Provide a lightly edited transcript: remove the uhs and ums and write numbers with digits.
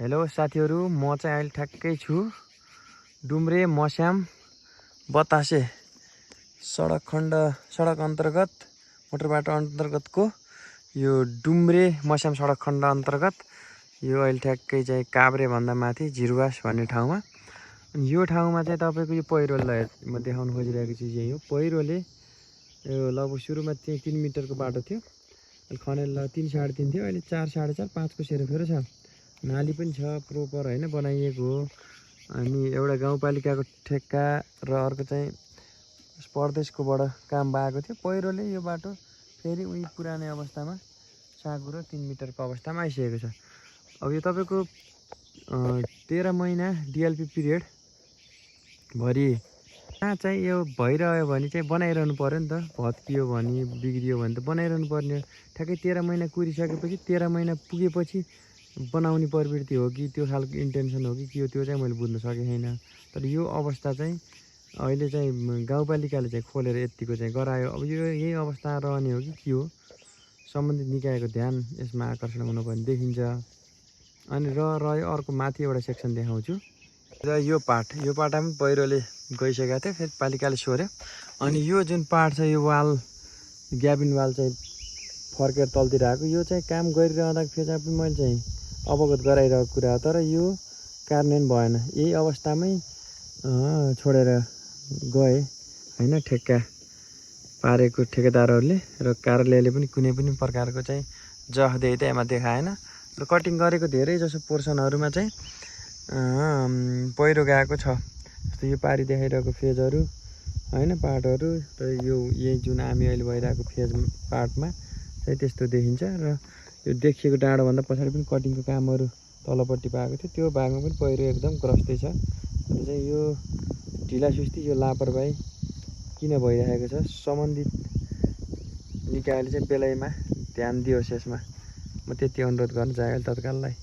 Hello साथीहरु, म चाहिँ अहिले ठ्याक्कै छु डुम्रे मस्याम बतासे सडक अन्तर्गत मोटर बाटो अन्तर्गतको यो डुम्रे मस्याम सडक खण्ड अन्तर्गत यो अहिले ठ्याक्कै चाहिँ काभ्रे भन्दा माथि झिरुवास भन्ने ठाउँमा। अनि यो ठाउँमा चाहिँ तपाईको यो पहिरोलाई म देखाउन खोजिरहेको चिज यही हो। पहिरोले यो लगभग सुरुमा चाहिँ 3 मिटरको बाटो थियो, अहिले खनेल 3 साढे 3 थियो, अहिले 4 साढे 4 5 को सेरोफेरो छ। नाली पनि छ प्रोपर हैन बनाइएको हो। अनि एउटा गाउँपालिकाको ठेक्का र अर्को चाहिँ प्रदेशकोबाट काम भएको थियो। पहिरोले यो बाटो फेरि उही पुरानै अवस्थामा साँगुरो 3 मिटरको अवस्थामा आइसकेको छ। अब यो तपाईको 13 महिना डिएलपी पिरियड भरि चाहिँ यो भइरह्यो भने चाहिँ बनाइरहनु पर्यो नि त। भत्कियो भने बिग्रियो भने त बनाइरहनु पर्ने। ठ्याक्कै 13 महिना कुरिसकेपछि 13 महिना पुगेपछि बनाउने प्रवृत्ति हो कि त्यो खालको इन्टेन्सन हो कि के हो त्यो चाहिँ मैले बुझ्न सकेको छैन। तर यो अवस्था चाहिँ अहिले चाहिँ गाउँपालिकाले चाहिँ खोलेर यतिको चाहिँ गरायो। अब यो यही अवस्था रहने हो कि के हो, सम्बन्धित निकायको ध्यान यसमा आकर्षण हुनुपर्ने देखिन्छ। अनि रह्यो अर्को माथि एउटा सेक्सन देखाउँछु। र यो पाटामा पनि पहिरोले गइसकेको थियो, फेरि पालिकाले सोर्यो। अनि यो जुन पार्ट छ यो वाल ग्याबिन वाल चाहिँ फर्केर तलतिर आएको, यो चाहिँ काम गरिरहँदा फेरि पनि मैले चाहिँ अवगत गराइरहेको कुरा हो। तर यो कार्यान्वयन भएन, यही अवस्थामै छोडेर गए हैन ठेक्का पारेको ठेकेदारहरूले। र कार्यालयले पनि कुनै पनि प्रकारको चाहिँ जवाफदेही यसमा देखाएन। र कटिङ गरेको धेरै जसो पोर्सनहरूमा चाहिँ पहिरो गएको छ। जस्तो यो पारी देखाइरहेको फेजहरू हैन पार्टहरू र यो यही जुन हामी अहिले भइरहेको फेज पार्टमा चाहिँ त्यस्तो देखिन्छ। र यो देखिएको डाँडोभन्दा पछाडि पनि कटिङको कामहरू तलपट्टि पाएको थियो, त्यो भागमा पनि पहिरो एकदम ग्रस्तै छ। अनि चाहिँ यो ढिलासुस्ती यो लापरवाही किन भइरहेको छ, सम्बन्धित निकायले चाहिँ बेलैमा ध्यान दियोस् यसमा। म त्यति अनुरोध गर्न चाहेँ तत्काललाई।